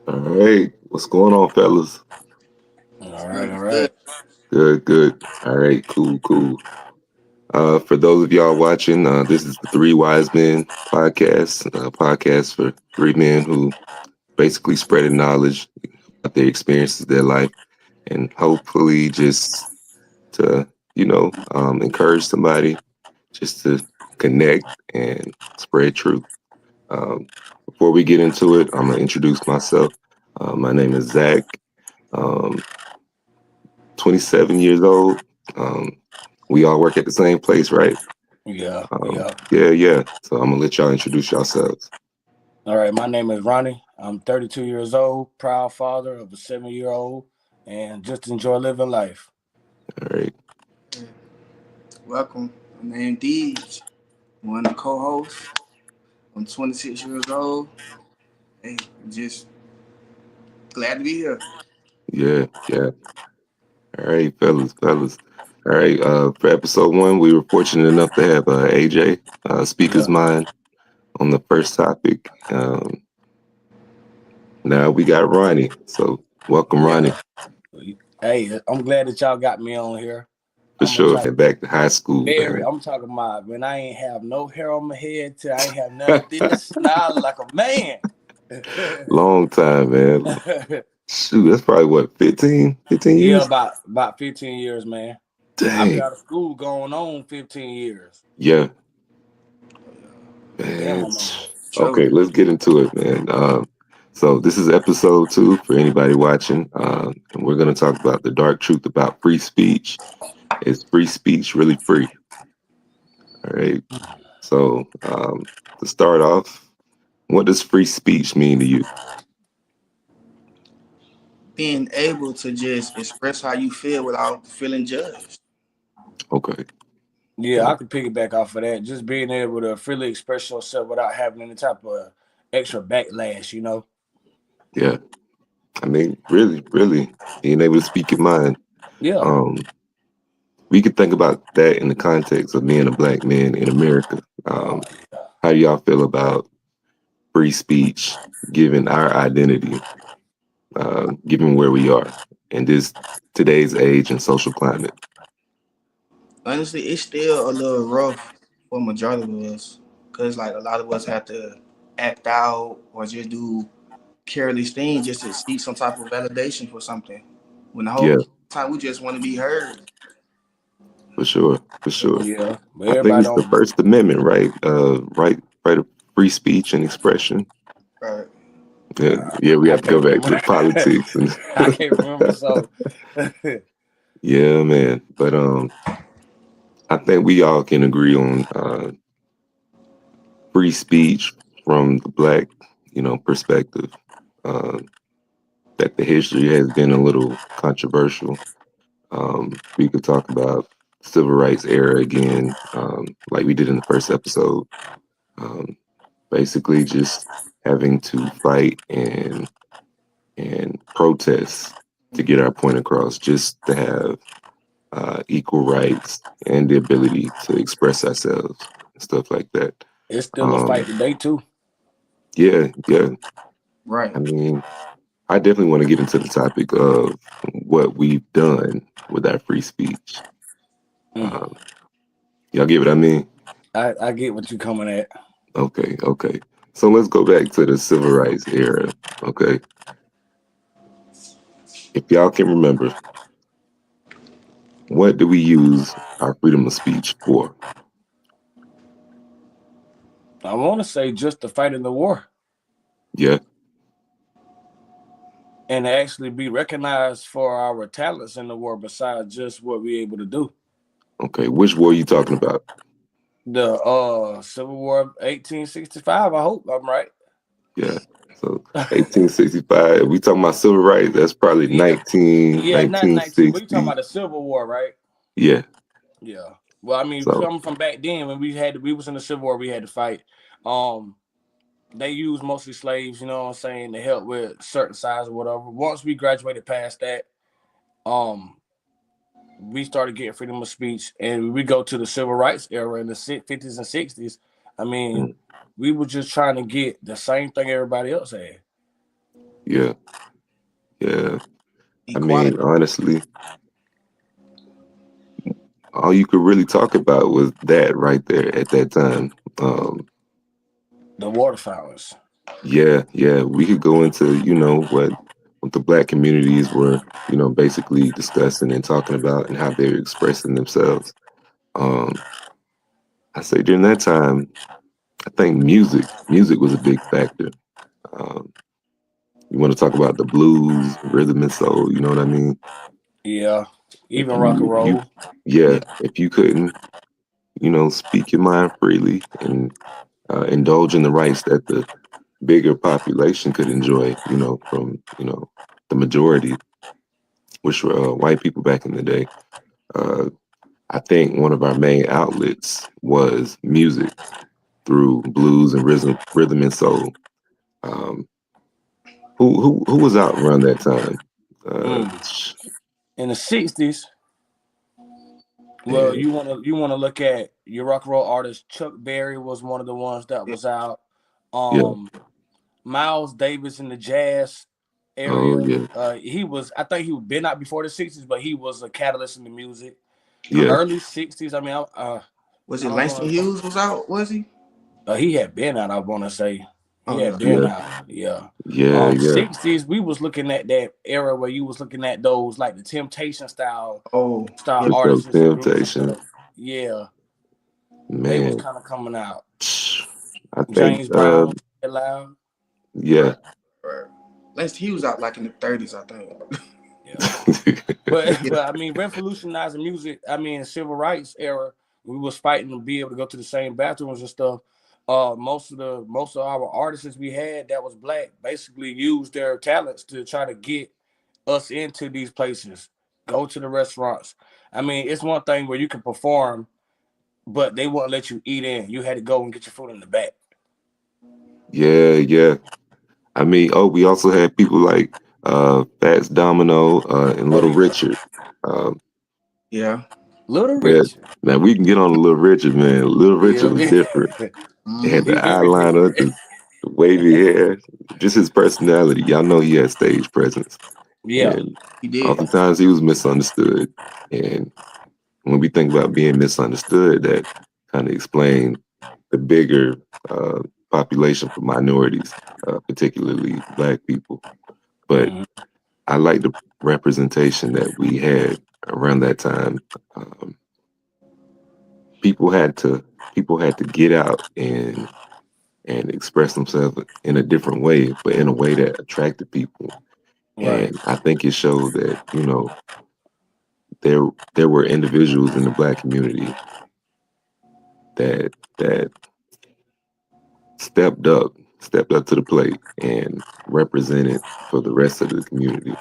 All right. What's going on, fellas? All right, Good, all good. right. Good, good. All right, cool, cool. For those of y'all watching, this is the Three Wise Men podcast, a podcast for three men who basically spreading knowledge about their experiences, their life, and hopefully just to, encourage somebody just to connect and spread truth. Um, Before we get into it, I'm going to introduce myself. My name is Zach. Um, 27 years old. Um, we all work at the same place, right? Yeah, yeah. Yeah, yeah. So I'm gonna let y'all introduce yourselves. All right, my name is Ronnie. I'm 32 years old, proud father of a 7-year-old, and just enjoy living life. All right. Yeah. Welcome. My name Deej. One of the co-hosts. I'm 26 years old. Hey, just glad to be here. Yeah, yeah. All right, fellas, fellas. All right. For episode one, we were fortunate enough to have AJ speak his Yeah, mind on the first topic. Now we got Ronnie. So welcome, yeah. Ronnie, Hey, I'm glad that y'all got me on here. for I'm gonna sure. try And back to high school, very. man. I'm talking about when I ain't have no hair on my head, till I ain't have none of this. Now I look like a man. Long time, man. Shoot, that's probably what, 15 Yeah, years? about 15 years, man. I've been Dang. out of school going on 15 years. Yeah, Damn, man. I'm old. True. Okay, let's get into it, man. So this is episode two for anybody watching, and we're going to talk about the dark truth about free speech. Is free speech really free? All right. So to start off, what does free speech mean to you? Being able to just express how you feel without feeling judged. Okay. Yeah, Okay. I could piggyback off of that. Just being able to freely express yourself without having any type of extra backlash. Yeah. I mean, really, really being able to speak your mind. Yeah. Um, we could think about that in the context of being a black man in America. Oh, How do y'all feel about free speech, given our identity, given where we are in this today's age and social climate? Honestly, it's still a little rough for majority of us. Cause like a lot of us have to act out or just do careless things just to seek some type of validation for something. When the whole Yeah, time we just want to be heard. for sure, for sure. yeah. But I think everybody it's the don't. First Amendment, right? Right of free speech and expression. Right. Yeah, yeah. We I have to go can't back to remember. the politics and I can't remember. So, yeah, man. But I think we all can agree on free speech from the black, perspective. Uh, that the history has been a little controversial. We could talk about civil rights era again, like we did in the first episode. Um, Basically, just having to fight and protest to get our point across, just to have equal rights and the ability to express ourselves and stuff like that. it's still a fight Um, today too. yeah, yeah. Right. I mean, I definitely want to get into the topic of what we've done with our free speech. Mm. Um, Y'all get what I mean? I get what you coming at. Okay, okay. So let's go back to the civil rights era. Okay. If y'all can remember, what do we use our freedom of speech for? I want to say just the fight in the war Yeah. and actually be recognized for our talents in the war besides just what we're able to do. Okay. Which war are you talking about? The Civil War of 1865. I hope I'm right. Yeah. So 1865. We talking about civil rights. That's probably Yeah, yeah, not 19. But you talking 1960. about the Civil War, right? Yeah. Yeah. Well, I mean, So coming from back then when we was in the Civil War, we had to fight. Um, they used mostly slaves, you know what I'm saying, to help with certain sides or whatever. Once we graduated past that, um, we started getting freedom of speech, and we go to the civil rights era in the 50s and 60s. I mean, mm, we were just trying to get the same thing everybody else had. yeah, yeah. I mean, Equality. honestly, all you could really talk about was that right there at that time. The water fountains. Yeah, yeah, we could go into, what the black communities were, basically discussing and talking about and how they were expressing themselves. Um, I say during that time, I think music was a big factor. Um, you want to talk about the blues, rhythm and soul, you know what I mean? Yeah. If Even rock and you, if you, roll. yeah, Yeah. if you couldn't, speak your mind freely and indulge in the rights that the bigger population could enjoy, from, the majority, which were white people back in the day. Uh, I think one of our main outlets was music through blues and rhythm and soul. Um, who was out around that time? Uh, Mm. In the 60s, well, and you wanna look at your rock and roll artist. Chuck Berry was one of the ones that Yeah. was out. yeah, Miles Davis in the jazz oh area. yeah, He was, I think he was been out before the 60s, but he was a catalyst in the music. yeah, Early 60s, I mean, Was I it don't Langston want Hughes was out? Was he? he had been out, I want to say. He Oh had yeah. been yeah, out, yeah. yeah, yeah. 60s, we was looking at that era where you was looking at those like the Temptation Oh style yeah. For sure, artists and groups and Temptations, stuff. Yeah, they was man. kind of coming out. I think, James Brown, Loud, yeah, Right. Langston Hughes out like in the 30s, I think. yeah. But Yeah. but I mean, revolutionizing music. I mean, civil rights era, we was fighting to be able to go to the same bathrooms and stuff. Most of our artists we had that was black basically used their talents to try to get us into these places, go to the restaurants. I mean, it's one thing where you can perform, but they won't let you eat in. You had to go and get your food in the back. yeah, yeah. I mean, we also had people like Fats Domino and Oh Little yeah, Richard. Um, Yeah. Little yeah, Richard. now we can get on a Little Richard, man. Little Yeah, Richard was different. He had Mm-hmm. the he very eyeliner, different. the wavy hair, just his personality. Y'all know he had stage presence, Yeah, and He did. oftentimes he was misunderstood. And when we think about being misunderstood, that kind of explain the bigger uh, population for minorities, particularly Black people. But hmm I like the representation that we had around that time. Um, people had to people had to get out and express themselves in a different way, but in a way that attracted people. right. And I think it showed that there were individuals in the Black community that stepped up to the plate and represented for the rest of the community.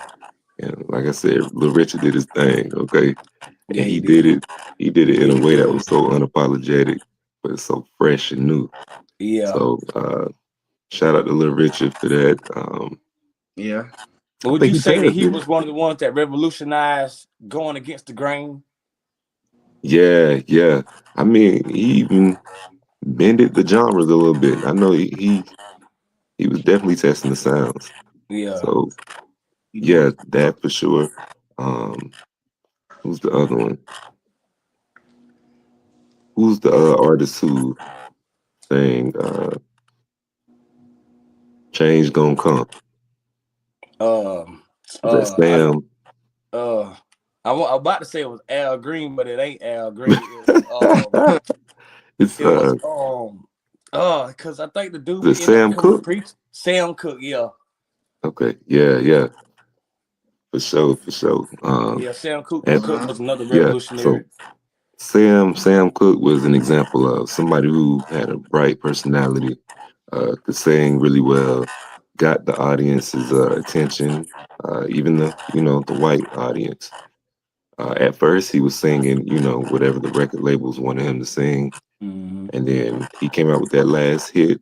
And like I said, Little Richard did his thing, okay, Yeah, and he he did did. it. He did it Yeah, in a he way that did. was so unapologetic, but so fresh and new. Yeah. So shout out to Little Richard for that. Yeah. I Would think you he say that passed, he didn't was one of the ones that revolutionized going against the grain? he? Yeah, yeah. I mean, he even bended the genres a little bit. I know he was definitely testing the sounds. Yeah. So He did. yeah, that for sure. Um, who's the other one? Who's the artist who sang "Change Gonna Come"? Um. Was that I Sam? uh. I'm about to say it was Al Green, but it ain't Al Green. It's It was because I think the dude the we end up Sam becoming a Cooke. preacher, Sam Cook. Yeah, Okay, yeah, yeah, for sure, for sure. yeah. Sam Cook And Cook Uh-huh. was another yeah, revolutionary. so Sam Cooke was an example of somebody who had a bright personality, could sing really well, got the audience's attention, even the white audience. At first, he was singing, whatever the record labels wanted him to sing, Hmm and then he came out with that last hit,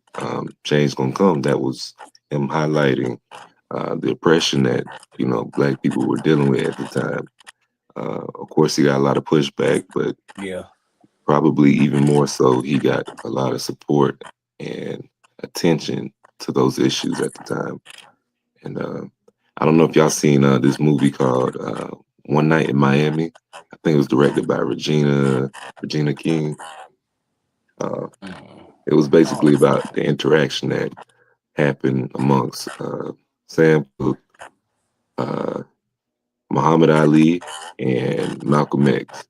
"Change Gonna Come." That was him highlighting the oppression that Black people were dealing with at the time. Of course, he got a lot of pushback, but Yeah. probably even more so, he got a lot of support and attention to those issues at the time. And I don't know if y'all seen this movie called One Night in Miami. I think it was directed by Regina King. Uh, it was basically Oh, about the interaction that happened amongst Sam Cooke, uh, Muhammad Ali, and Malcolm X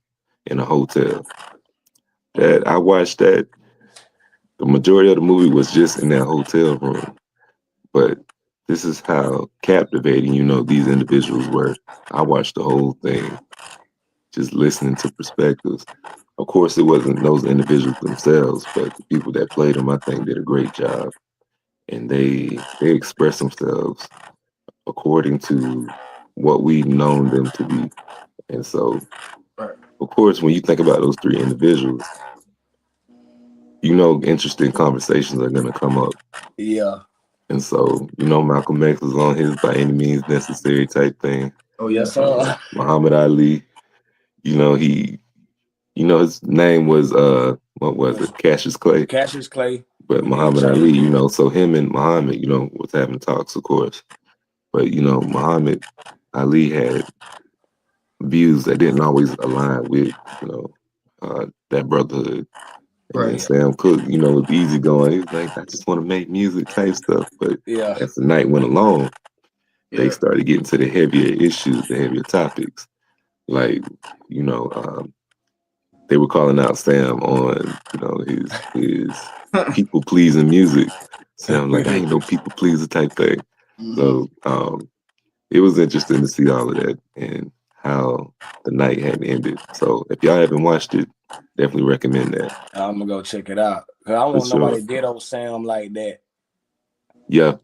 in a hotel. That I watched that. The majority of the movie was just in that hotel room, but this is how captivating, these individuals were. I watched the whole thing, just listening to perspectives. Of course, it wasn't those individuals themselves, but the people that played them, I think, did a great job, and they expressed themselves according to what we've known them to be. And so, Right. of course, when you think about those three individuals, interesting conversations are going to come up. yeah, And so, Malcolm X was on his by any means necessary type thing. Oh yes, yeah. sir. Muhammad Ali, he, his name was what was it, Cassius Clay. Cassius Clay. But We did Muhammad Ali, change it. so him and Muhammad, was having talks, of course. But Muhammad Ali had views that didn't always align with, that brotherhood. And then Right. Yeah, Sam Cooke, was easygoing. He was like, I just want to make music type stuff. But yeah, as the night went along, they Yeah. started getting to the heavier issues, the heavier topics. Like, they were calling out Sam on, his people pleasing music. Sam like, I ain't no people pleaser type thing. hmm So it was interesting to see all of that and how the night had ended. So if y'all haven't watched it, definitely recommend that I'm gonna go check it out. Cause I for want sure. nobody did old Sam like that. Yeah,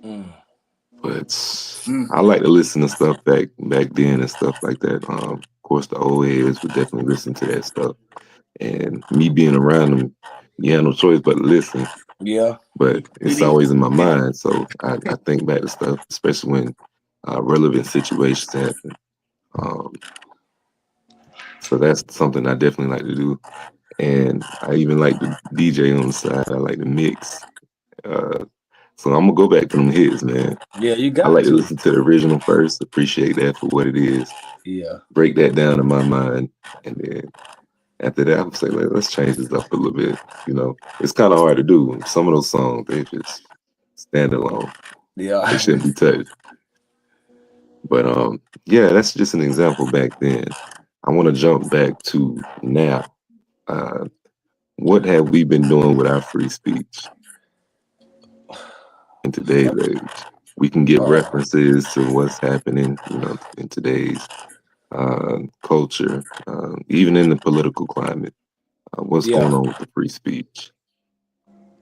Mm. but I hmm like to listen to stuff back then and stuff like that. Of course, the old heads would definitely listen to that stuff. And me being around them, you have no choice but to listen. Yeah, But You it's did. always in my mind, so I think back to stuff, especially when relevant situations happen. Um, so that's something I definitely like to do. And I even like to DJ on the side. I like to mix. Uh, so I'm gonna go back to them hits, man. yeah, you I got like to to. listen to the original first, appreciate that for what it is, Yeah, break that down in my mind, and then after that, I'm say, let's change this up a little bit. It's kind of hard to do. Some of those songs, they just stand alone. They yeah, shouldn't be touched. But yeah, that's just an example back then. I want to jump back to now. Uh, what have we been doing with our free speech in today's age? We can give uh, references to what's happening, in today's culture, even in the political climate. What's yeah. going on with the free speech?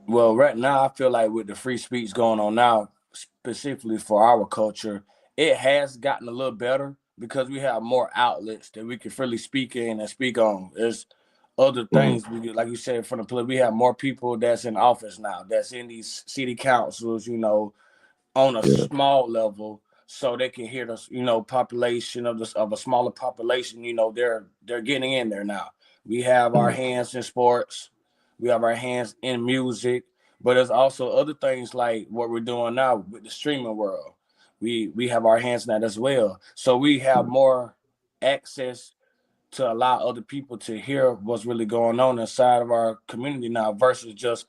Well, right now I feel like with the free speech going on now, specifically for our culture, it has gotten a little better because we have more outlets that we can freely speak in and speak on. There's other Mhm. things like you said, from the we have more people that's in office now, that's in these city councils, on a Yeah. small level, so they can hear the population of this of a smaller population. They're getting in there now. We have our Mhm. hands in sports, we have our hands in music, but there's also other things like what we're doing now with the streaming world. We have our hands in that as well, so we have more access to allow other people to hear what's really going on inside of our community now versus just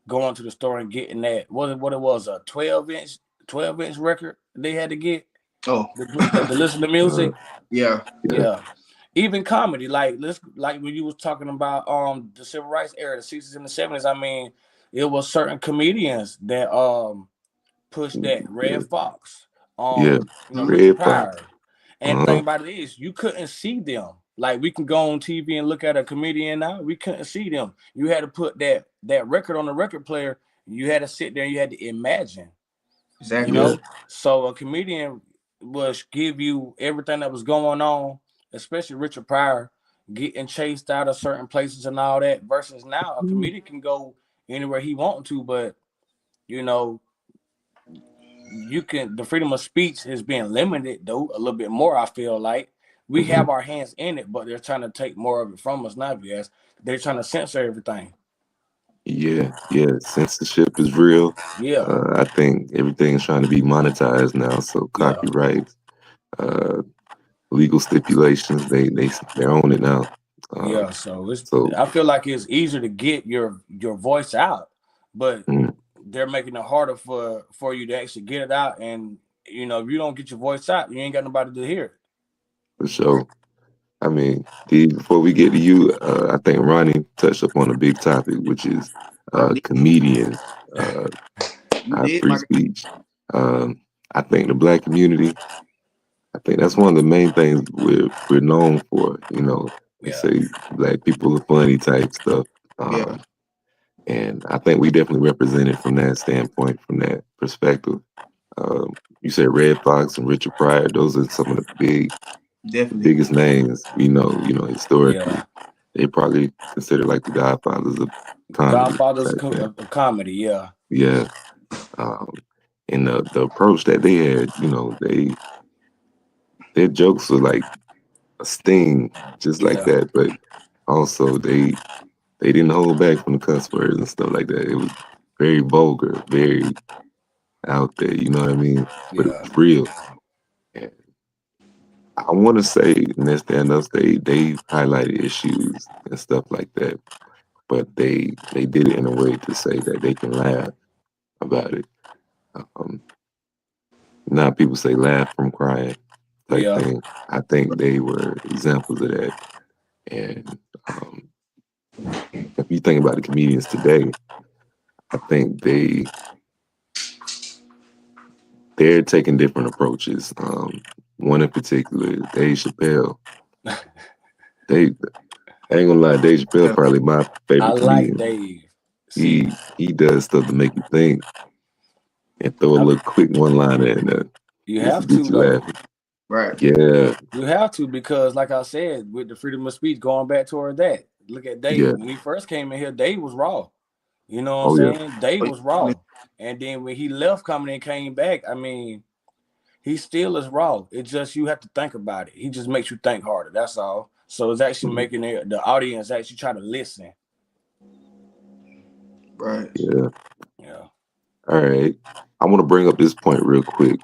going to the store and getting that what it was, a 12-inch record they had to get Oh. to listen to Uh, music. Yeah. yeah. Yeah, even comedy, like let's like when you was talking about the civil rights era, the 60s and the 70s. I mean, it was certain comedians that pushed that. Yeah. Red Fox, Yeah. Richard Red hmm Fox. Pryor. And the thing Uh-huh. about it is, you couldn't see them. Like we can go on TV and look at a comedian now. We couldn't see them. You had to put that record on the record player. You had to sit there and you had to imagine. You Exactly. Yeah. know, so a comedian was give you everything that was going on, especially Richard Pryor getting chased out of certain places and all that. Versus now, a comedian can go anywhere he wants to, but you know you can the freedom of speech is being limited though a little bit more. I feel like we Mhm. have our hands in it, but they're trying to take more of it from us now. Yes, they're trying to censor everything. Yeah. Censorship is real. Yeah, I think everything's trying to be monetized now. So yeah, copyrights, uh, legal stipulations, they're on it now. yeah. Um, So it's so I feel like it's easier to get your voice out, but mm, they're making it harder for you to actually get it out. And if you don't get your voice out, you ain't got nobody to hear it. for sure. I mean, D, before we get to you, I think Ronnie touched upon a big topic, which is I did. comedians, uh, You our did, free my guy. speech. Um, I think the black community, I think that's one of the main things we're known for. You know, they Yeah, say black people are funny type stuff, Yeah, and I think we definitely represent it from that standpoint, from that perspective. You said Red Fox and Richard Pryor; those are some of the definitely. biggest names we know. You know, historically, yeah. they probably considered like the godfathers of comedy Godfather's type thing. of comedy. Yeah, Yeah, um, and the approach that they had, you know, their jokes were like a sting, just like yeah, that. But also they didn't hold back from the cuss words and stuff like that. It was very vulgar, very out there. You know what I mean? But it yeah. was real. And I want to say in their stand-ups, they highlighted issues and stuff like that. But they did it in a way to say that they can laugh about it. Um, Now people say laugh from crying type Yeah. thing. I think they were examples of that. And if you think about the comedians today, I think they're taking different approaches. One in particular is Dave Chappelle. They I ain't gonna lie, Dave Chappelle Yeah. probably my I favorite like comedian. Dave. See, He does stuff to make you think and throw a I, little quick one liner in there you just to have get to you though. laughing. Right. Yeah, You have to because, like I said, with the freedom of speech, going back toward that. Look at Dave yeah, when he first came in here. Dave was raw. You know what I'm oh yeah, saying? Dave Oh, was raw, and then when he left comedy and came back, I mean, he still is raw. It's just you have to think about it. He just makes you think harder. That's all. So it's actually mhm, making the audience actually try to listen. right. yeah. Yeah. All right. I want to bring up this point real quick.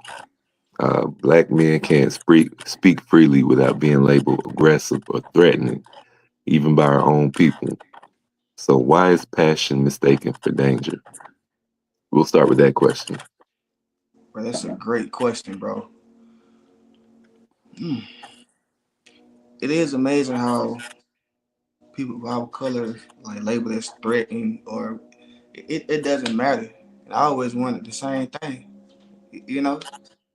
Black men can't speak freely without being labeled aggressive or threatening, even by our own people. So why is passion mistaken for danger? We'll start with that question. Bro, that's a great question, bro. Mm. It is amazing how people of our color like label as threatening or it doesn't matter. And I always wanted the same thing. You know,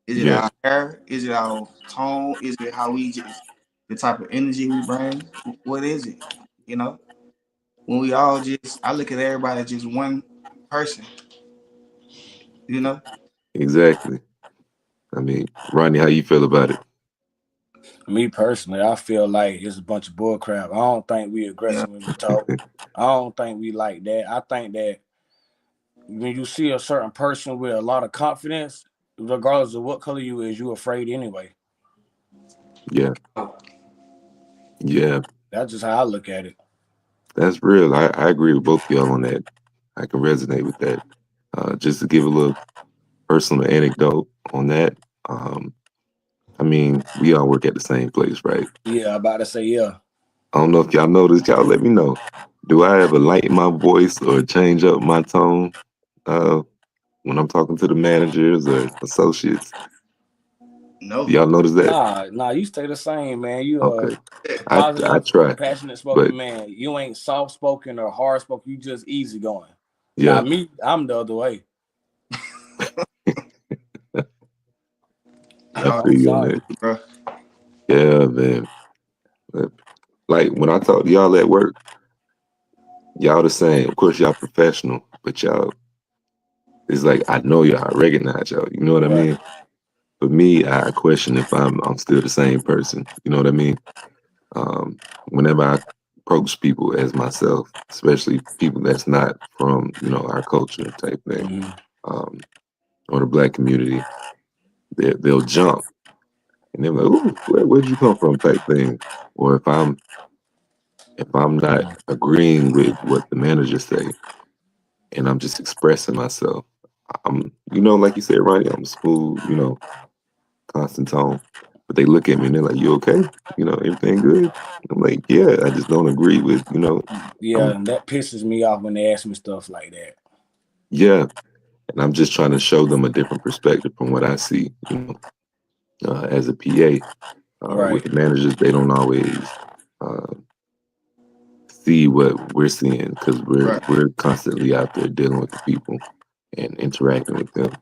is it Yeah, our hair? Is it our tone? Is it how we just the type of energy we bring? What is it? You know, when we all just I look at everybody as just one person. You know, exactly. I mean, Ronnie, how you feel about it? Me personally, I feel like it's a bunch of bull crap. I don't think we yeah, aggressive when we talk. I don't think we like that. I think that when you see a certain person with a lot of confidence, regardless of what color you is, you afraid anyway. Yeah, yeah, That's just how I look at it. that's real. I agree with both of y'all on that. I can resonate with that. Just to give a little personal anecdote on that. Um, I mean, we all work at the same place, right? Yeah, I'm about to say yeah. I don't know if y'all noticed. Y'all let me know. Do I ever lighten my voice or change up my tone uh, when I'm talking to the managers or associates? Do no, y'all notice that? Nah, you stay the same, man. You Okay, I positive, try, passionate spoken but man. You ain't soft spoken or hard spoken. You just easy going. Now yeah, me, I'm the other way. I y'all, feel you on Sorry. that. bro. Yeah, man. But, like when I talk to y'all at work, y'all the same. Of course, y'all professional, but y'all, it's like I know y'all, I recognize y'all. You know what I Right. mean? For me, I question if I'm still the same person. You know what I mean? Whenever I approach people as myself, especially people that's not from our culture type thing, Mhm. um, or the black community, they'll jump and they're like, "Ooh, where'd you come from?" type thing. Or if I'm not agreeing with what the manager say, and I'm just expressing myself. Like you said, Ronnie, I'm smooth, constant tone. But they look at me and they're like, "You okay? Everything good?" I'm like, "Yeah, I just don't agree with, Yeah, I'm and that pisses me off when they ask me stuff like that. yeah." And I'm just trying to show them a different perspective from what I see, as a PA. With Right. the managers, they don't always uh, see what we're seeing because we're Right. we're constantly out there dealing with the people and interacting with them.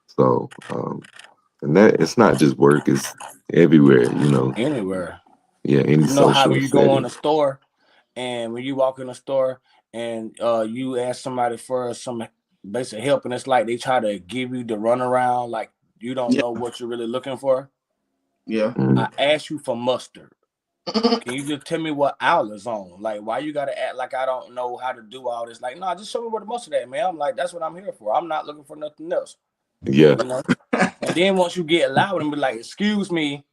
So, and that it's not just work; it's everywhere. Anywhere. Yeah, any You know how social when you go in setting. a store and when you walk in a store and you ask somebody for some basic help and it's like they try to give you the runaround like you don't Yeah. know what you're really looking for. Yeah. Mm, I asked you for mustard. Can you just tell me what aisle is on? Like, why you gotta act like I don't know how to do all this? Like, no, just show me where the mustard at, man. I'm like, that's what I'm here for. I'm not looking for nothing else, yeah, you know. And then once you get loud and be like, excuse me,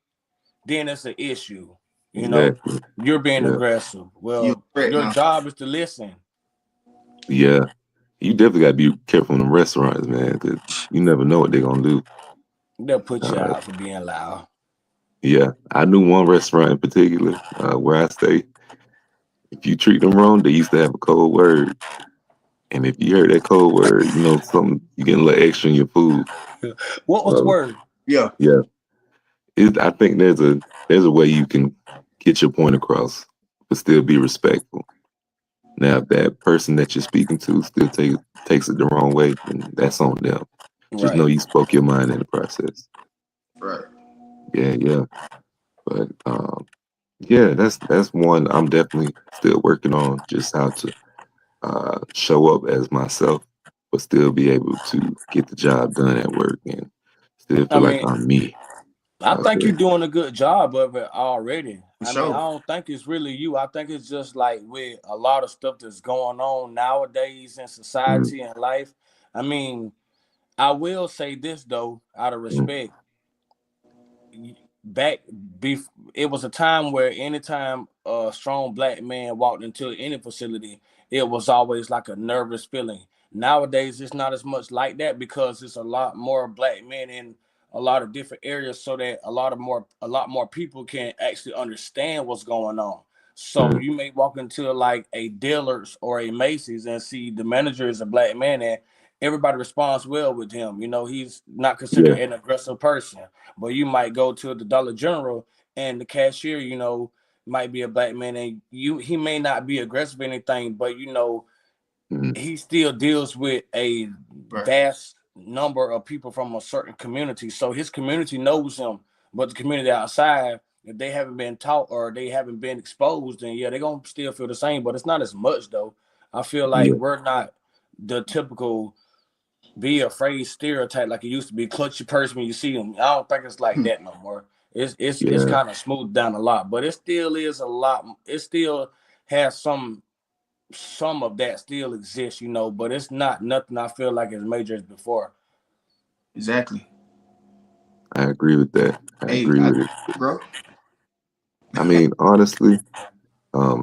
then it's an issue. You know, exactly. you're being Yeah, aggressive. You're Well, correct your now. job is to listen. yeah. You definitely got to be careful in the restaurants, man, because you never know what they're gonna do. They'll put you Uh, out for being loud. yeah, I knew one restaurant in particular where I stay. If you treat them wrong, they used to have a code word. And if you heard that code word, something you getting a little extra in your food. What was the So word? Yeah. yeah, I think there's a way you can get your point across, but still be respectful. Now, if that person that you're speaking to still takes it the wrong way, then that's on them. Just know Right. you spoke your mind in the process. Right. Yeah, yeah. But yeah, that's one I'm definitely still working on, just how to show up as myself, but still be able to get the job done at work and still I feel like mean, I'm me I out think you're there. doing a good job of it already. For I mean, I sure. don't think it's really you. I think it's just like with a lot of stuff that's going on nowadays in Mm, society and life. I mean, I will say this though, out of mm, respect, back it was a time where anytime a strong black man walked into any facility, it was always like a nervous feeling. Nowadays it's not as much like that because it's a lot more black men in a lot of different areas so that a lot more people can actually understand what's going on. So mm, you may walk into like a Dillard's or a Macy's and see the manager is a black man and everybody responds well with him. He's not considered yeah. an aggressive person, but you might go to the Dollar General and the cashier, might be a black man, and he may not be aggressive or anything, but Mm, he still deals with a Right. vast number of people from a certain community. So his community knows him, but the community outside, if they haven't been taught or they haven't been exposed, then yeah, they're gonna still feel the same. But it's not as much though. I feel like yeah. we're not the typical be afraid stereotype like it used to be. Clutch your purse when you see them. I don't think it's like Hmm. that no more. It's Yeah. kind of smoothed down a lot, but it still is a lot. It still has some of that still exists, but it's not nothing I feel like as major as before. Exactly. I agree with that. I Hey, agree I, with it. bro. I mean, honestly,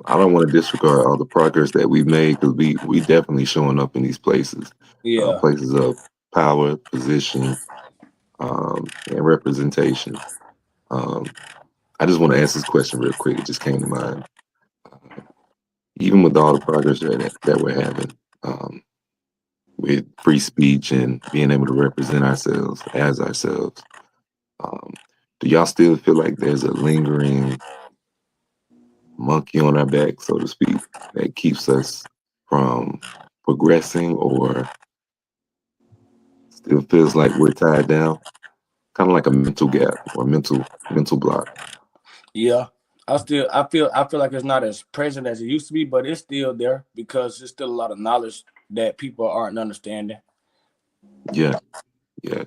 I don't want to disregard all the progress that we've made because we definitely showing up in these places, Yeah. places of power, position, and representation. Um, I just want to answer this question real quick. It just came to mind. Uh, Even with all the progress that we're having with free speech and being able to represent ourselves as ourselves, um, do y'all still feel like there's a lingering monkey on our back, so to speak, that keeps us from progressing or still feels like we're tied down? Kind of like a mental gap or mental block. Yeah. I feel like it's not as present as it used to be, but it's still there because there's still a lot of knowledge that people aren't understanding. Yeah, yeah.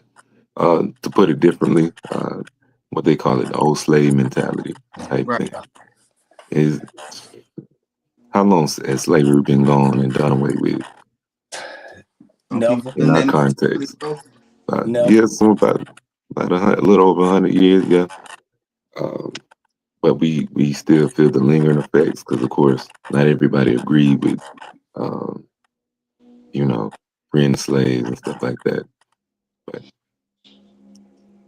To put it differently, what they call it, the old slave mentality type Right. thing. Is how long has slavery been gone and done away with Some people Never. in done our that naturally, context? bro. Yeah, Never. some about a little over 100 years. Yeah, um, but we still feel the lingering effects because, of course, not everybody agreed with um, you know, freeing the slaves and stuff like that. But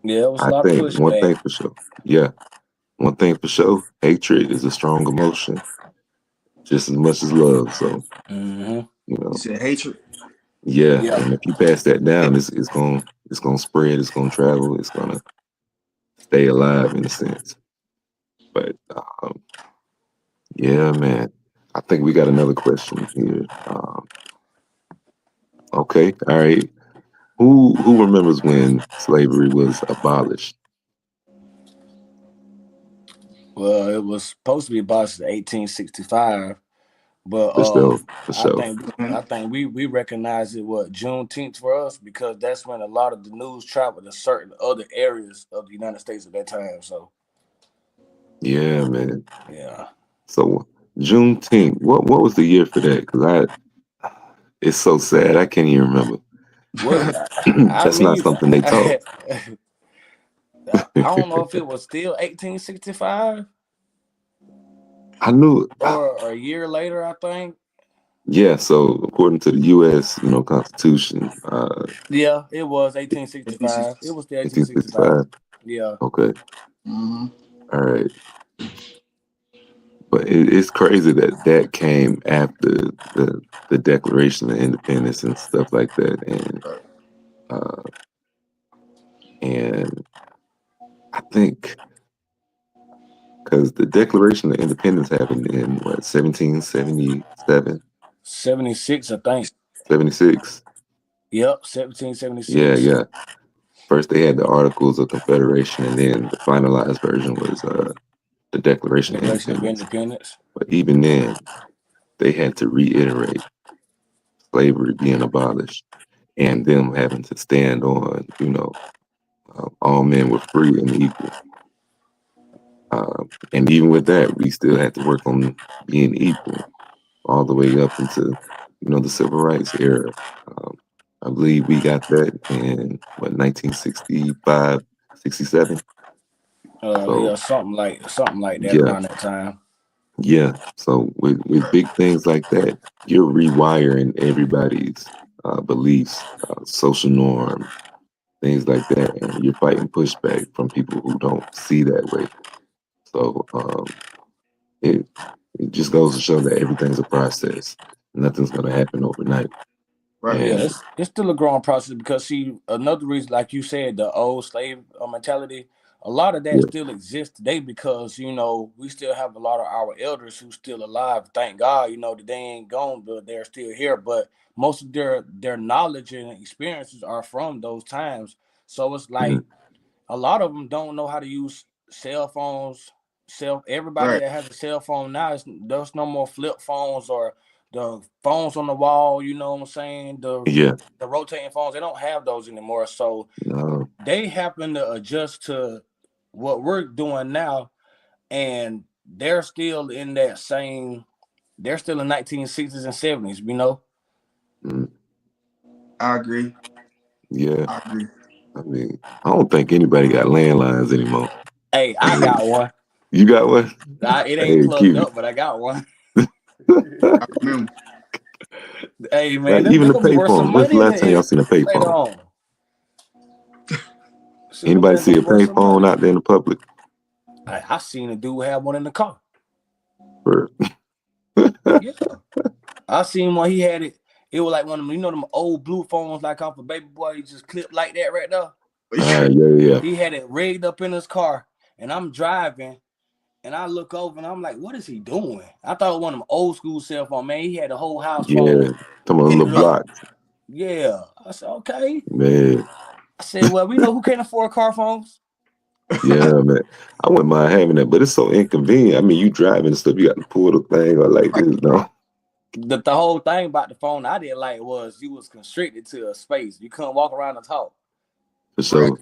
Yeah, it was a I lot of think one pushback. thing for sure, yeah, one thing for sure, hatred is a strong emotion just as much as love. So, Mm-hmm. you You know, said hatred. yeah, Yeah. and if you pass that down, it's gonna spread, it's gonna travel, it's gonna stay alive in a sense. But yeah, man, I think we got another question here. Okay, all right. Who remembers when slavery was abolished? Well, it was supposed to be abolished in 1865, but For sure, for I sure. think we recognize it what Juneteenth for us because that's when a lot of the news traveled to certain other areas of the United States at that time. So Yeah, man. yeah, So Juneteenth, what was the year for that? Because it's so sad. I can't even remember. well, I That's not neither. something they taught. I don't know if it was still 1865 I knew. or a year later. I think. Yeah. So according to the U.S., Constitution, Yeah, it was 1865. It 1860s. was the 1865. 1865. Yeah. Okay. Mm-hmm. All right. But it's crazy that that came after the Declaration of Independence and stuff like that, uh, and I think because the Declaration of Independence happened in what 1777, 76, I think. 76. Yep, Yeah, 1776. yeah. First they had the Articles of Confederation, and then the finalized version was the Declaration of Declaration of Independence. Independence. But even then, they had to reiterate slavery being abolished and them having to stand on, all men were free and equal. And even with that, we still had to work on being equal all the way up into, the civil rights era. Um, I believe we got that in what 1965, 67. Yeah, So something like that yeah, around that time. yeah. So with big things like that, you're rewiring everybody's beliefs, social norms, things like that, and you're fighting pushback from people who don't see that way. So it it just goes to show that everything's a process. Nothing's gonna happen overnight. Right. Yeah, And it's still a growing process because see another reason, like you said, the old slave mentality. A lot of that yeah, still exists today because we still have a lot of our elders who still alive. Thank God, that they ain't gone, but they're still here. But most of their knowledge and experiences are from those times. So it's mhm, like a lot of them don't know how to use cell phones. Everybody Right. that has a cell phone now there's no more flip phones or the phones on the wall. You know what I'm saying? yeah, The rotating phones. They don't have those anymore. So no, they happen to adjust to what we're doing now, and they're still in that same. They're still in 1960s and 70s. mm, I agree. yeah. I agree. I mean, I don't think anybody got landlines anymore. Hey, I I mean, got one. you got one? It ain't Hey, plugged cute. up, but I got one. I remember. Hey man, Like they're even the gonna be worth some payphones. When's the money last time y'all seen a later payphone? on. Shit, them Anybody things see gonna a be worth some payphone money. out there in the public? I seen a dude have one in the car. For Yeah, I seen one. He had it. It was like one of them, them old blue phones, like off a baby boy. He just clipped like that right there. Yeah, yeah, He had it rigged up in his car, and I'm driving, and I look over, and I'm like, "What is he doing?" I thought it was one of them old school cell phone. Man, he had a whole house yeah. phone Come on, Hit little it up. blocks, Yeah, I said, "Okay." man. I said, "Well, we know who can't afford car phones." Yeah, man. I wouldn't mind having that, but it's so inconvenient. I mean, you driving and stuff, you got to pull the thing or like this. No, The whole thing about the phone I didn't like was you was constricted to a space. You couldn't walk around and talk. for Right. sure,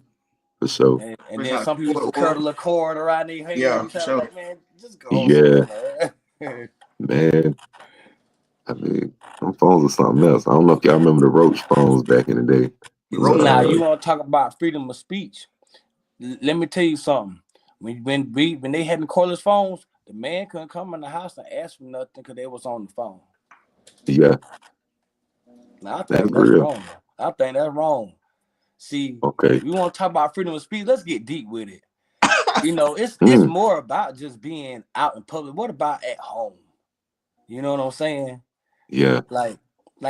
for sure. And It's then how some people used to cool it curl was. the cord around their hand. Yeah, You for try to sure. like, man, just go on Yeah, somewhere, man. man. I mean, them phones are something else. I don't know if y'all remember the Roach phones back in the day. It was Roach. Now you want to talk about freedom of speech? Let me tell you something. When they had the cordless phones, the man couldn't come in the house and ask for nothing because they was on the phone. yeah, Now I That's think that's real. wrong. I think that's wrong. See, Okay. if you want to talk about freedom of speech, let's get deep with it. You know, it's Mm, more about just being out in public. What about at home? You know what I'm saying? yeah. Like,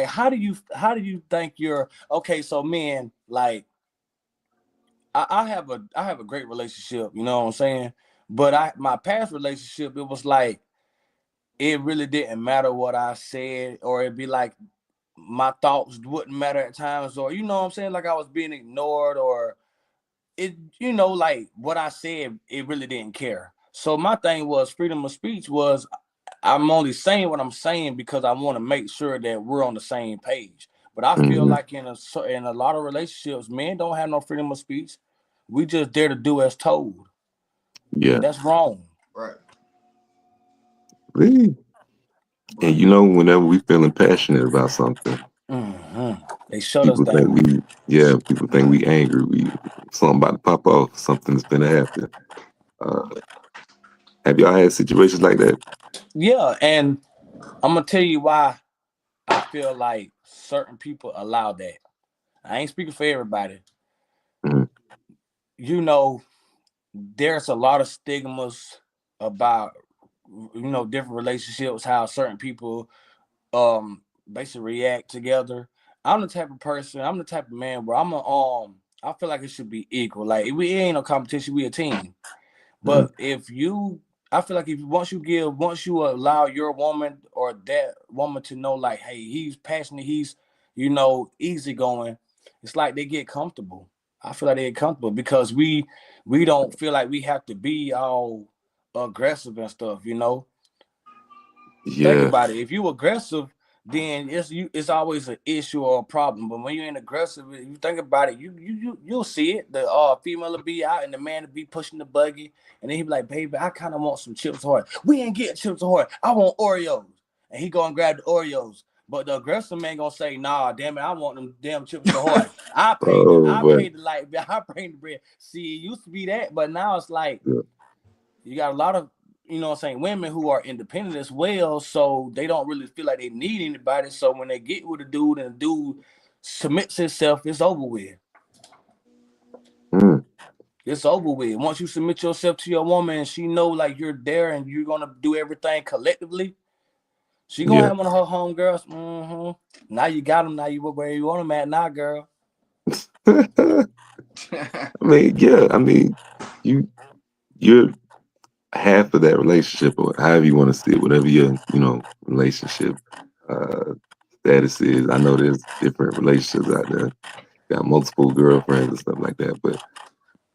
how do you think you're okay? So men, like, I have a great relationship. You know what I'm saying? But my past relationship, it was like it really didn't matter what I said, or it'd be like my thoughts wouldn't matter at times, or you know what I'm saying, like I was being ignored, or it, like what I said, it really didn't care. So my thing was freedom of speech was I'm only saying what I'm saying because I want to make sure that we're on the same page. But I feel Hmm. like in a lot of relationships, men don't have no freedom of speech. We just there to do as told, Yeah. and that's wrong. Right. Really? And But whenever we feeling passionate about something, Hmm. They shut us people think down. we angry. Something about to pop off. Something's gonna happen. Uh, but have y'all had situations like that? Yeah, and I'm gonna tell you why I feel like certain people allow that. I ain't speaking for everybody. Mm, You know, there's a lot of stigmas about different relationships, how certain people basically react together. I'm the type of person, I'm the type of man where I feel like it should be equal. Like we ain't no competition, we a team. mm, But I feel like if once you allow your woman or that woman to know, like, hey, he's passionate, he's, easygoing, it's like they get comfortable. I feel like they get comfortable because we don't feel like we have to be all aggressive and stuff. Think yeah, about it. If you aggressive, then it's always an issue or a problem. But when you ain't aggressive, you think about it, you'll see it. The female will be out and the man will be pushing the buggy, and then he be like, "Baby, I kind of want some Chips Ahoy. We ain't getting Chips Ahoy. I want Oreos." And he go and grab the Oreos. But the aggressive man gonna say, "Nah, damn it, I want them damn Chips Ahoy. I paid the oh, I but paid the light bill. I paid the bread." See, it used to be that, but now it's like yeah, you got a lot of, what I'm saying, women who are independent as well, so they don't really feel like they need anybody. So when they get with a dude and the dude submits himself, it's over with. mm, It's over with. Once you submit yourself to your woman and she know like you're there and you're gonna do everything collectively, she gonna yeah. have one of her homegirls. Now you got them. Now you where you want them at now, girl. I mean, yeah. I mean, you you're half of that relationship, or however you want to see it, whatever your relationship uh, status is. I know there's different relationships out there. Got multiple girlfriends and stuff like that. But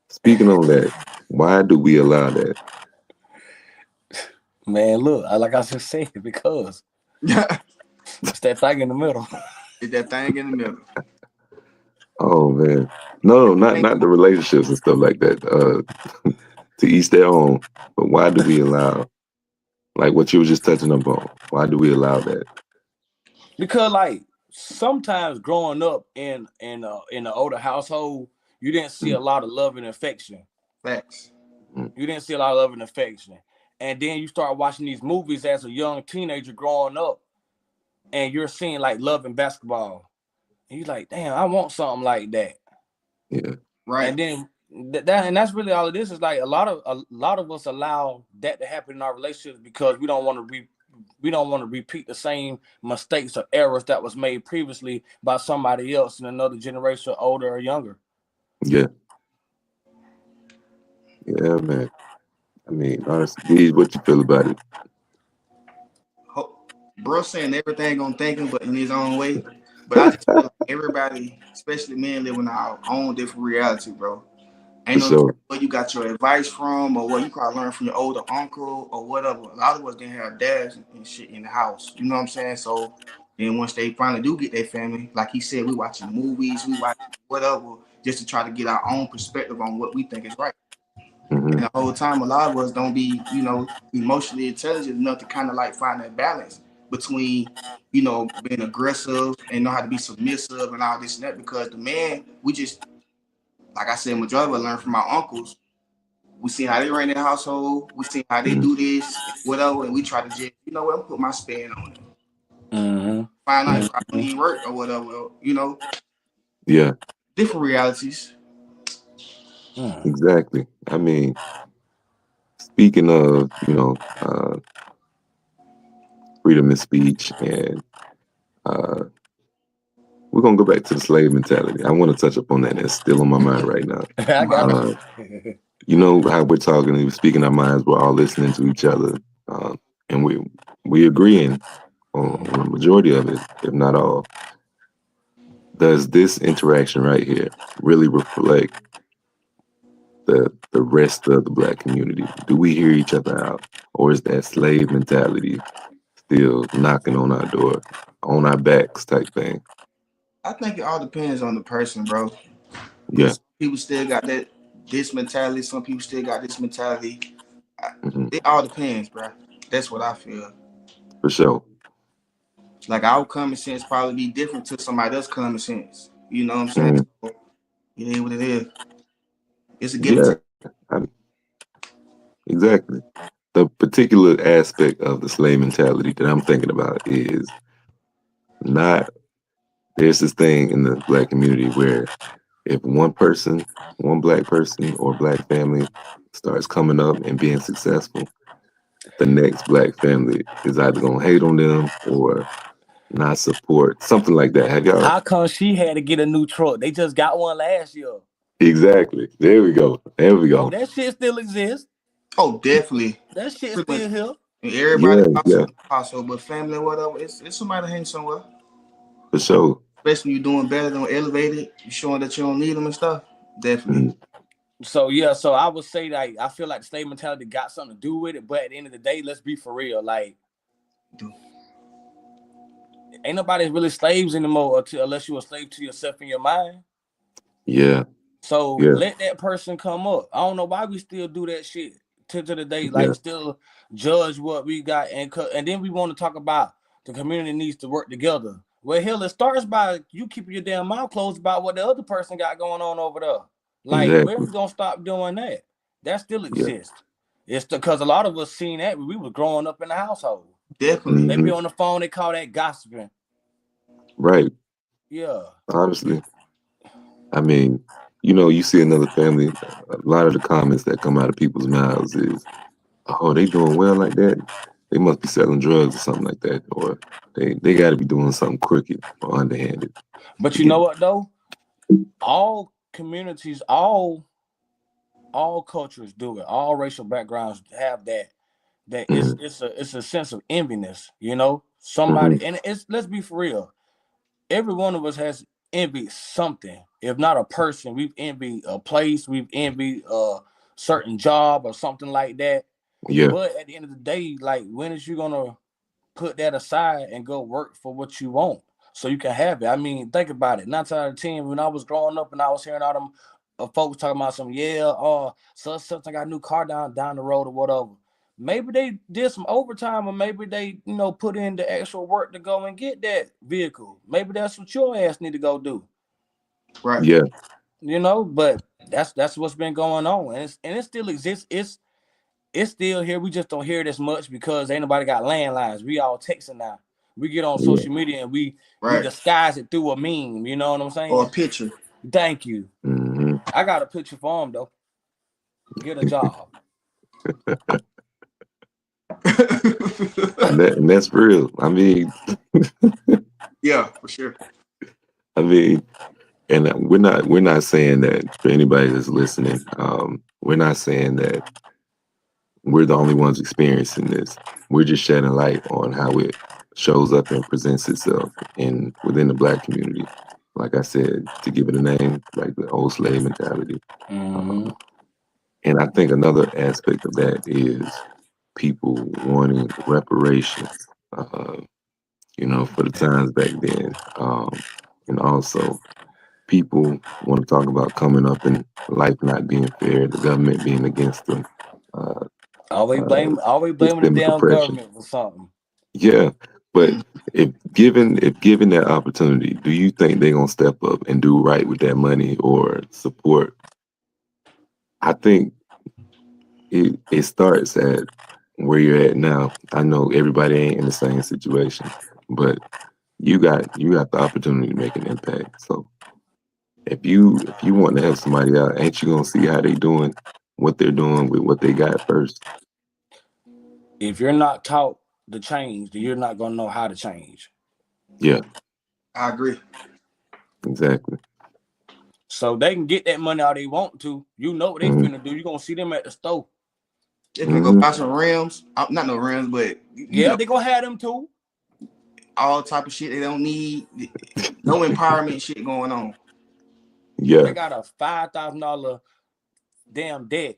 speaking on that, why do we allow that? Man, look, like I just said, because it's that thing in the middle. it's that thing in the middle. Oh man, no, not the relationships and stuff like that. To each their own. But why do we allow, like what you were just touching upon? Why do we allow that? Because like sometimes growing up in the older household, you didn't see Mm, a lot of love and affection. Facts. mm, You didn't see a lot of love and affection. And then you start watching these movies as a young teenager growing up, and you're seeing like love and basketball. And you're like, damn, I want something like that. yeah, Right. And then that's really all it is. Is like a lot of us allow that to happen in our relationships because we don't want to repeat the same mistakes or errors that was made previously by somebody else in another generation, older or younger. yeah, yeah, man. I mean, honestly, Gage, what you feel about it? Bro saying everything on thinking, but in his own way. But I just feel like everybody, especially men, live in our own different reality, bro. For Ain't no sure. where you got your advice from or what you probably learned from your older uncle or whatever. A lot of us didn't have dads and shit in the house. You know what I'm saying? So then once they finally do get their family, like he said, we watching movies, we watch whatever, just to try to get our own perspective on what we think is right. Hmm. And the whole time, a lot of us don't be, emotionally intelligent enough to kind of like find that balance between, being aggressive and know how to be submissive and all this and that. Because the man, we just, like I said, majority of us learn from our uncles. We see how they run their household. We see how they Hmm. do this and whatever, and we try to just, I'm put my spin on it. Mm-hmm. Find out you Mhm. probably need work or whatever. You know, Yeah, different realities. Mm. exactly. I mean, speaking of, freedom of speech, and uh, we're gonna go back to the slave mentality. I want to touch up on that. That's still on my mind right now. I got Wow. Uh, you. you know how we're talking, we're speaking our minds. We're all listening to each other, uh, and we agreeing on the majority of it, if not all. Does this interaction right here really reflect the rest of the black community? Do we hear each other out, or is that slave mentality still knocking on our door, on our backs type thing? I think it all depends on the person, bro. Yeah, Because people still got this mentality. Some people still got this mentality. hmm, It all depends, bro. That's what I feel. for sure. Like our common sense probably be different to somebody else's common sense. You know what I'm saying? Mhm. So it is what it is. It's a give and Yeah, take. exactly. The particular aspect of the slave mentality that I'm thinking about is not, there's this thing in the black community where if one person, one black person or black family starts coming up and being successful, the next black family is either gonna hate on them or not support, something like that. Have y'all? How come she had to get a new truck? They just got one last year. Exactly. There we go. There we Oh, go. that shit still exists. Oh, definitely. That shit Pretty much still here. in everybody Yeah, yeah, household, but family or whatever, it's somebody hanging somewhere. for sure. Especially when you're doing better than elevated, you showing that you don't need them and stuff. Definitely. Mhm. So yeah, so I would say like I feel like the slave mentality got something to do with it, but at the end of the day, let's be for real. Like ain't nobody really slaves anymore unless you're a slave to yourself in your mind. Yeah, So yeah, let that person come up. I don't know why we still do that shit to the day, yeah, like still judge what we got and then we want to talk about the community needs to work together. Well, hell, it starts by you keeping your damn mouth closed about what the other person got going on over there. Like, when exactly. we gonna stop doing that? That still Yeah. exists. It's because a lot of us seen that when we was growing up in the household. Definitely. They be Hmm. on the phone, they call that gossiping. Right. Yeah. Honestly, I mean, you see another family, a lot of the comments that come out of people's mouths is, "Oh, they doing well like that. They must be selling drugs or something like that, or they got to be doing something crooked or underhanded But to you get." know what though? All communities, all cultures do it. All racial backgrounds have that Mm, it's a sense of enviness, you know? hmm, Somebody and it's let's be for real. Every one of us has envied something. If not a person, we've envied a place, we've envied a certain job or something like that. yeah, But at the end of the day, like when is you gonna put that aside and go work for what you want so you can have it? I mean, think about it. 9 out of 10, when I was growing up and I was hearing all them folks talking about some, yeah, such I got a new car down the road or whatever. Maybe they did some overtime, or maybe they, put in the actual work to go and get that vehicle. Maybe that's what your ass need to go do. Right. yeah, But that's what's been going on, and it still exists. It's still here. We just don't hear it as much because ain't nobody got landlines. We all texting now. We get on yeah. social media and we Right. disguise it through a meme. You know what I'm Or a saying? picture. Thank you. Hmm. I got a picture for him though. Get a job. And that's real. Yeah, for sure. I mean, and we're not saying that for anybody that's listening. We're not saying that we're the only ones experiencing this. We're just shedding light on how it shows up and presents itself in within the black community. Like I said, to give it a name, like the old slave mentality. Mm-hmm. Um, and I think another aspect of that is people wanting reparations. For the times back then. And also, people want to talk about coming up and life not being fair, the government being against them, uh, Always blaming the systemic damn oppression. government for something. Yeah, but if given that opportunity, do you think they're gonna step up and do right with that money or support? I think it starts at where you're at now. I know everybody ain't in the same situation, but you got the opportunity to make an impact. So if you want to help somebody out, ain't you gonna see how they doing, what they're doing with what they got first? If you're not taught the change, then you're not gonna know how to change. Yeah, I agree. exactly. So they can get that money all they want to. You know what they Hmm. finna do. You're gonna see them at the store. If you go Hmm. buy some rims, not no rims, but you Yeah, know, they gonna have them too. all type of shit they don't need. No empowerment shit going on. They Yeah. got a $5,000 damn debt,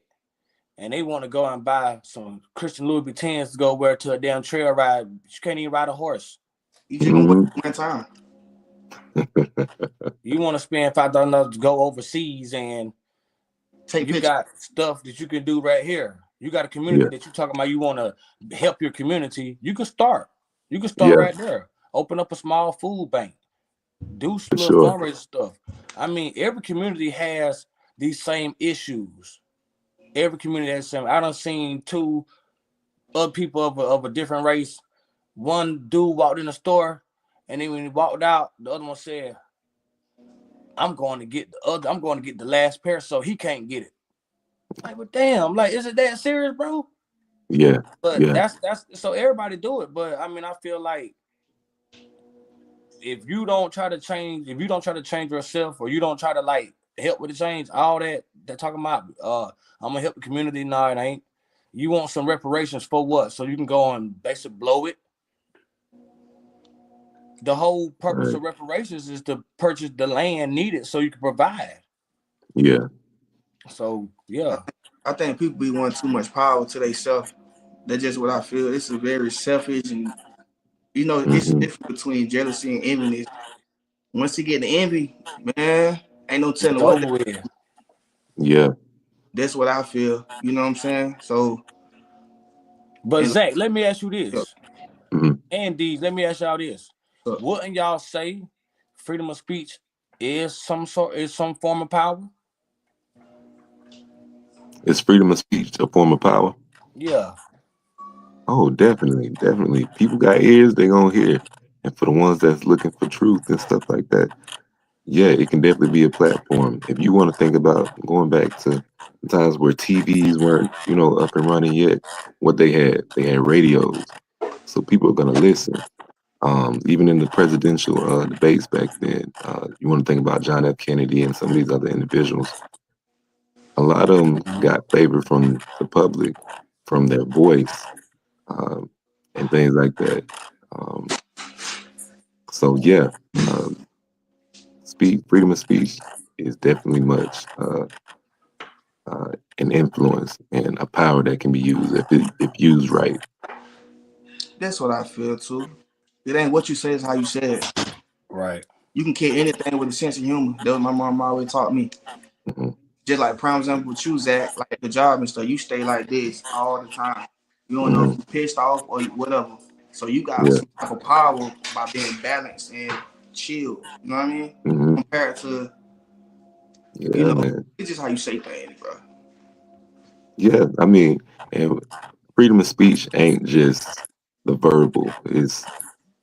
and they want to go and buy some Christian Louis Vuittons to go wear to a damn trail ride. You can't even ride a horse. You just gonna wait Hmm. one time. You want to spend $5,000 to go overseas, and Take you pictures. got stuff that you can do right here. You got a community Yeah. that you're talking about. You want to help your community. You can start. You can start Yeah. right there. Open up a small food bank. Do For some little sure. fundraising stuff. I mean, every community has these same issues. Every community has some. I done seen two other people of a different race. One dude walked in the store, and then when he walked out, the other one said, "I'm going to get the other. I'm going to get the last pair, so he can't get it." Like, well, damn. Like, is it that serious, bro? Yeah. But Yeah. that's so everybody do it. But I mean, I feel like if you don't try to change, if you don't try to change yourself, or you don't try to like help with the change, all that they're talking about, I'm gonna help the community. No, it ain't. You want some reparations for what? So you can go and basically blow it. The whole purpose Right. of reparations is to purchase the land needed so you can provide. Yeah. So yeah. I think people be wanting too much power to themselves. That's just what I feel. It's a very selfish, and it's Hmm. different between jealousy and enviness. Once you get the envy, man, ain't no It's telling what. over with. Yeah. That's what I feel. You know what I'm saying? So, But and Zach, let me ask you like, this. Hmm. And D's, let me ask y'all this. uh, Wouldn't y'all say freedom of speech is some form of power? Is freedom of speech a form of power? Yeah. Oh, definitely, definitely. People got ears, they gonna hear. And for the ones that's looking for truth and stuff like that, yeah, it can definitely be a platform. If you want to think about going back to times where TVs weren't, up and running yet, what they had radios. So people are gonna listen. Even in the presidential debates back then, you want to think about John F. Kennedy and some of these other individuals. A lot of them got favor from the public, from their voice, um, and things like that. Um, so yeah, um, freedom of speech is definitely much an influence and a power that can be used if used right. that's what I feel too. It ain't what you say, it's how you say it. Right. You can kill anything with a sense of humor. That was my mom always taught me. Hmm. Just like prime example with you, Zach, like the job and stuff, you stay like this all the time. You don't know if Hmm. you're pissed off or whatever. So you got Yeah. some type of power by being balanced and chill. You know what I mean? Hmm. Compared to, you Yeah, know, man. it's just how you say things, bro. Yeah, I mean, and freedom of speech ain't just the verbal; it's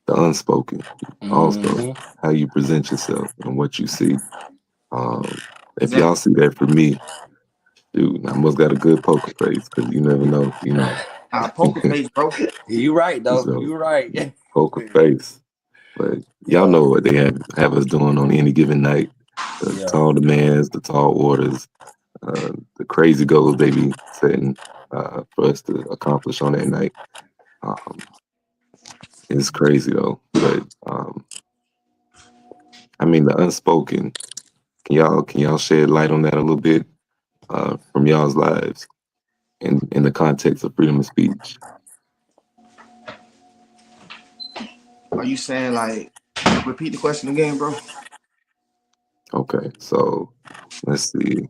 the unspoken. Also, Mm-hmm. how you present yourself and what you see. Um, if Exactly. y'all see that for me, dude, I must got a good poker face because you never know. Poker face, bro. You right though. So You right. poker face. But y'all Yeah. know what they have us doing on any given night. The Yeah. tall demands, the tall orders, the crazy goals they be setting for us to accomplish on that night. Um, it's crazy though. But I mean, the unspoken. Can y'all shed light on that a little bit from y'all's lives in the context of freedom of speech? Are you saying like repeat the question again, bro? Okay, so let's see.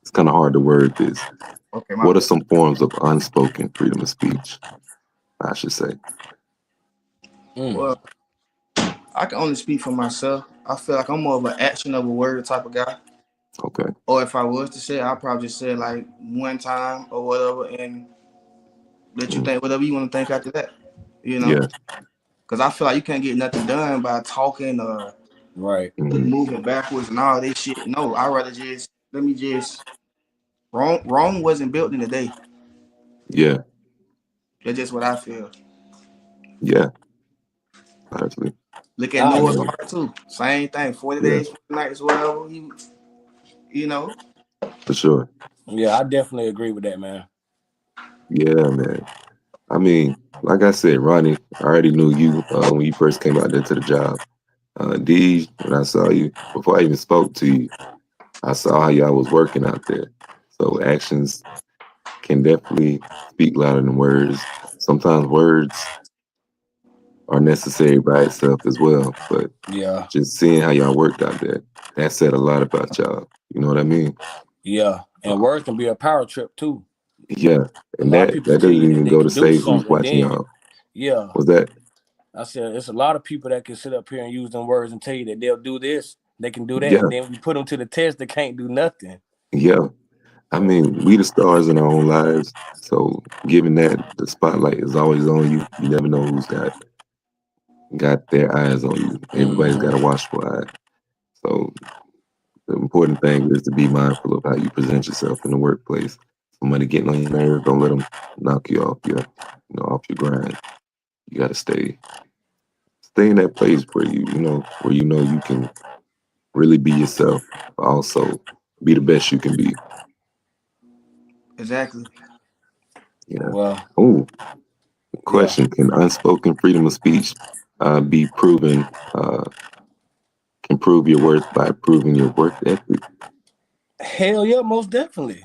It's kind of hard to word this. Okay, my What are bad. some forms of unspoken freedom of speech? I should say. Mm. Well, I can only speak for myself. I feel like I'm more of an action of a word type of guy. Okay. Or if I was to say, I'll probably just say like one time or whatever, and let you Mm, think whatever you want to think after that. You know, yeah. Cause I feel like you can't get nothing done by talking or Right. Mhm. moving backwards and all this shit. No, I rather just let me just Rome wasn't built in a day. Yeah, That's just what I feel. yeah, honestly, Look at I Noah's agree. Ark too. Same thing. 40 yeah, days, 40 nights, whatever. You know, for sure. Yeah, I definitely agree with that, man. Yeah, man. I mean, like I said, Ronnie, I already knew you when you first came out there to the job. D, when I saw you, before I even spoke to you, I saw how y'all was working out there. So actions can definitely speak louder than words. Sometimes words are necessary by itself as well, but Yeah. just seeing how y'all worked out there, that said a lot about y'all. You know what I mean? Yeah. And Uh, words can be a power trip too. yeah, A and lot of that people that tell doesn't you that even they go to can do say who's something, watching then y'all. yeah. Was that? I said it's a lot of people that can sit up here and use them words and tell you that they'll do this, they can do that, Yeah, and then when you put them to the test, they can't do nothing. yeah. I mean, we the stars in our own lives. So given that the spotlight is always on you, you never know who's got their eyes on you. Everybody's got a Mm-hmm. watchful eye. So the important thing is to be mindful of how you present yourself in the workplace. Somebody getting on your nerves, don't let them knock you off your, off your grind. You got to stay in that place where where you can really be yourself, but also be the best you can be. exactly. Yeah. Well, Oh, yeah. question: can unspoken freedom of speech be proven? Can prove your worth by proving your work ethic? Hell yeah, most definitely.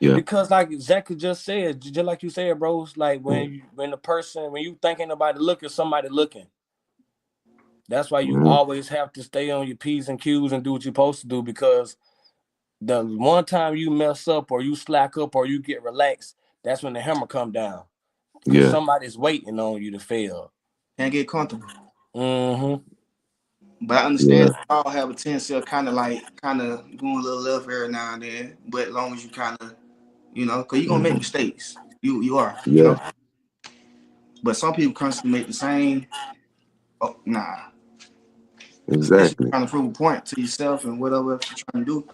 Yeah. Because like Zach just said, just like you said, bro, it's like Mm, when the person when you think ain't nobody looking, somebody looking. That's why you mm, always have to stay on your P's and Q's and do what you're supposed to do because the one time you mess up or you slack up or you get relaxed, that's when the hammer come down. Because yeah. somebody's waiting on you to fail. Can't get comfortable. Mm-hmm. But I understand Yeah. we all have a tendency of kind of going a little left every now and then. But as long as you kind of, because you're gonna make Hmm. mistakes. You are. Yeah. But some people constantly make the same. Oh, nah. Especially Exactly. trying to prove a point to yourself and whatever else you're trying to do.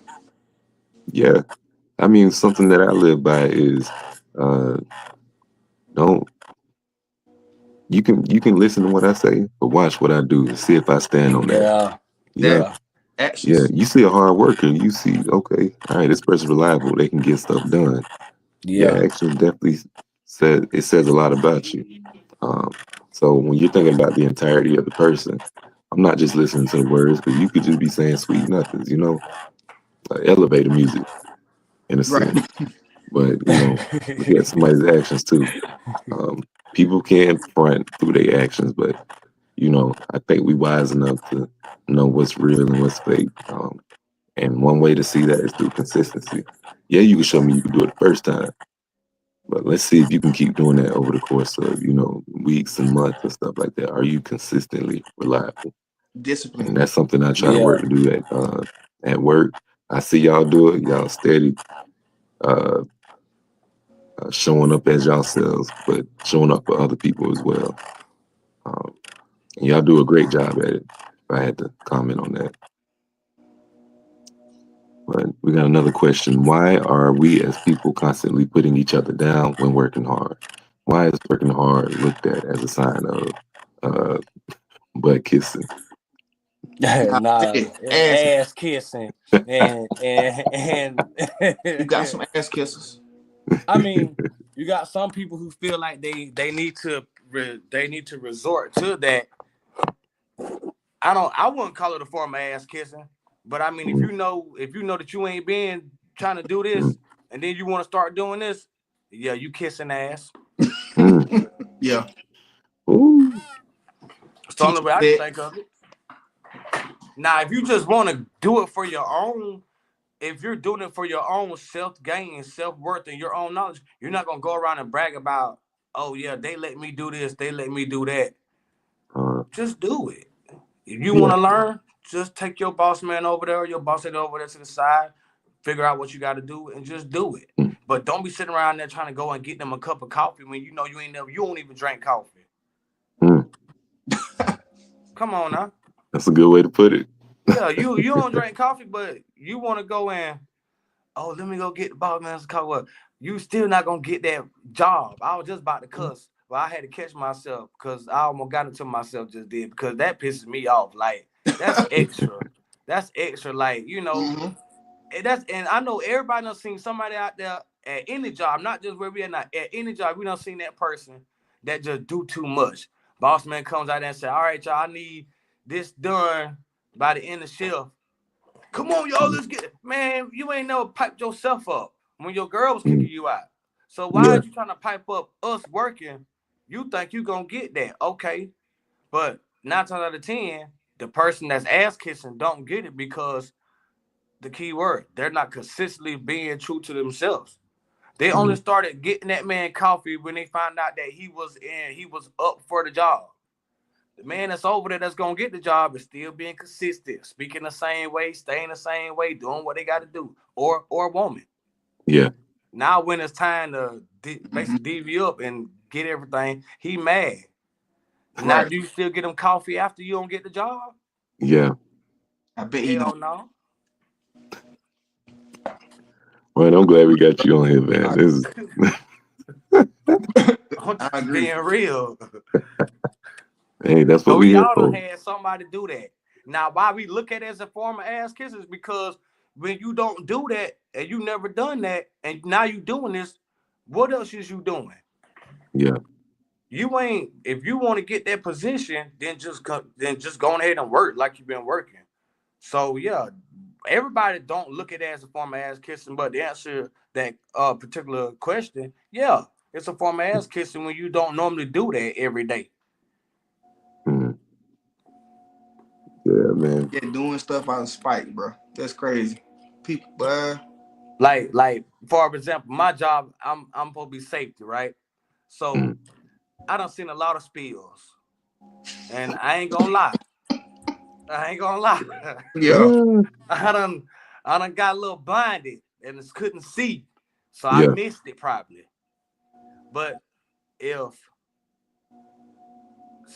Yeah. I mean, something that I live by is uh, don't you can listen to what I say, but watch what I do to see if I stand on that. Yeah. Yeah. That Yeah. Yeah. actions. You see a hard worker, you see, okay, all right, this person's reliable. They can get stuff done. Yeah. Your actions definitely says a lot about you. Um, so when you're thinking about the entirety of the person, I'm not just listening to the words because you could just be saying sweet nothings, elevator music in a Right. sense. But look at somebody's actions too. Um, People can front through their actions, but I think we wise enough to know what's real and what's fake. And one way to see that is through consistency. Yeah, you can show me you can do it the first time, but let's see if you can keep doing that over the course of weeks and months and stuff like that. Are you consistently reliable? Discipline. And that's something I try to Yeah. work to do at work. I see y'all do it. Y'all steady uh, showing up as yourselves, but showing up for other people as well. Um, and y'all do a great job at it. If I had to comment on that. But we got another question. Why are we as people constantly putting each other down when working hard? Why is working hard looked at as a sign of uh, butt kissing? Nah, Nah, hey, it's ass. ass kissing and You got some ass kisses. I mean, you got some people who feel like they need to they need to resort to that. I wouldn't call it a form of ass kissing, but I mean Mm, if you know that you ain't been trying to do this mm, and then you want to start doing this, yeah, you kissing ass. mm. Yeah. Ooh, It's the only Teaching way I can that think of it. Now, if you just want to do it for your own, if you're doing it for your own self gain and self worth and your own knowledge, you're not gonna go around and brag about, oh yeah, they let me do this, they let me do that. uh, Just do it. If you want yeah, to learn, just take your boss man over there, or your boss lady over there to the side, figure out what you got to do, and just do it. mm, But don't be sitting around there trying to go and get them a cup of coffee when you know you don't even drink coffee. mm. Come on now. That's a good way to put it. Yeah, you don't drink coffee, but you want to go in. Oh, let me go get the boss man some coffee. Well, you still not gonna get that job. I was just about to cuss, but I had to catch myself because I almost got into myself just did because that pisses me off. Like that's extra. That's extra. Like Mm-hmm. and I know everybody done seen somebody out there at any job, not just where we are now, at any job, we done seen that person that just do too much. Boss man comes out there and say, all right, y'all, I need this done by the end of shift. Come on, y'all, let's get it. Man, you ain't never piped yourself up when your girl was kicking you out. So why Yeah. is you trying to pipe up us working? You think you gonna get that. Okay. But 9 times out of 10, the person that's ass kissing don't get it because the key word. They're not consistently being true to themselves. They only started getting that man coffee when they found out that he was up for the job. The man that's over there that's gonna get the job is still being consistent, speaking the same way, staying the same way, doing what they got to do, or a woman. Yeah. Now when it's time to Mm-hmm. basically divvy up and get everything, he mad. Now Right. do you still get him coffee after you don't get the job? Yeah. I bet he Hell don't. no. Well, I'm glad we got you on here, man. I, This is I'm I just agree. being real. hey, that's what So we we here all done for. had somebody do that. Now, why we look at it as a form of ass kisses? Because when you don't do that and you never done that, and now you doing this, what else is you doing? Yeah. You ain't. If you want to get that position, then just go ahead and work like you've been working. So yeah, everybody don't look at it as a form of ass kissing, but to answer that particular question, yeah, it's a form of ass kissing when you don't normally do that every day. Mm. Yeah, man. Yeah, doing stuff out of spite, bro. That's crazy. People, but Like for example, my job, I'm supposed to be safety, right? So Mm. I done seen a lot of spills, and I ain't gonna lie, I ain't gonna lie, yeah, Ah, I done I done got a little blinded and just couldn't see, so I yeah. missed it probably. But if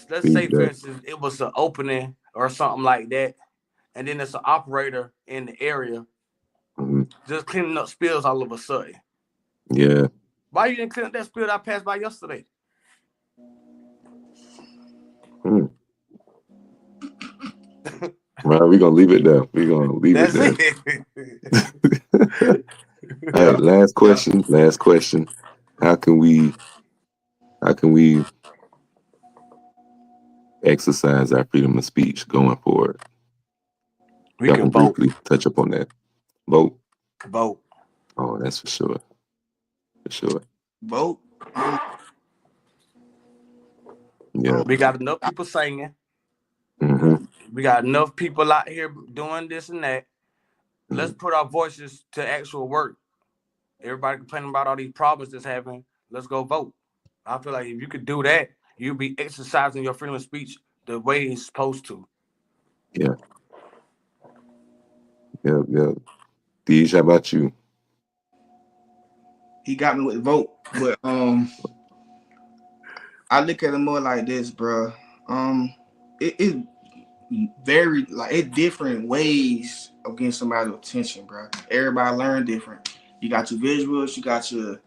let's say for Feedback. instance it was an opening or something like that, and then there's an operator in the area Mm. just cleaning up spills all of a sudden. Yeah. Why you didn't clean up that spill that I passed by yesterday? Mm. Well, we're gonna leave it there. We're gonna leave it That's there. it. All right, last yeah. question. Last question. How can we how can we exercise our freedom of speech going forward? We Y'all can can vote. briefly touch up on that. Vote. Vote. Oh, that's for sure. For sure. Vote. Yeah. We got enough people singing. Mm-hmm. We got enough people out here doing this and that. Let's Mm. put our voices to actual work. Everybody complaining about all these problems that's happening. Let's go vote. I feel like if you could do that, you'll be exercising your freedom of speech the way it's supposed to. Yeah. Yeah. Yeah. Deej, how about you? He got me with vote, but I look at it more like this, bro. It very like it different ways of getting somebody's attention, bro. Everybody learn different. You got your visuals, you got your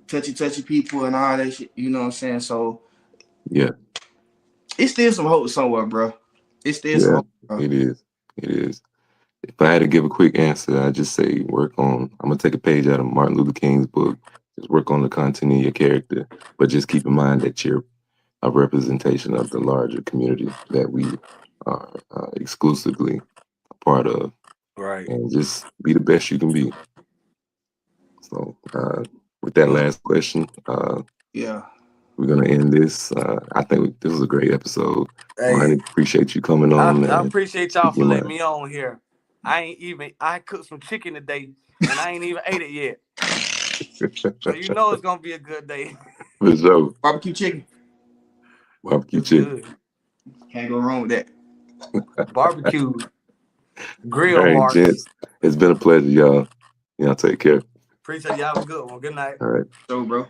touchy people and all that shit. You know what I'm saying? So Yeah. it's still some hope somewhere, bro. It's still some Yeah. hope, bro. It is. It is. If I had to give a quick answer, I'd just say work on. I'm gonna take a page out of Martin Luther King's book. Just work on the content of your character, but just keep in mind that you're a representation of the larger community that we are exclusively a part of, Right. and just be the best you can be. So, with that Um, last question, yeah. we're gonna end this. I think this was a great episode. Hey, Money, appreciate you coming I, on, I man. appreciate y'all Speak for your letting mind. me on here. I cooked some chicken today and I ain't even ate it yet. So you know it's gonna be a good day. For sure. Barbecue chicken. Barbecue It's chicken. good. Can't go wrong with that. Barbecue All grill right, marks. gents. It's been a pleasure, y'all. Y'all take care. Appreciate y'all. Have a good one. Good night. All right. So, bro.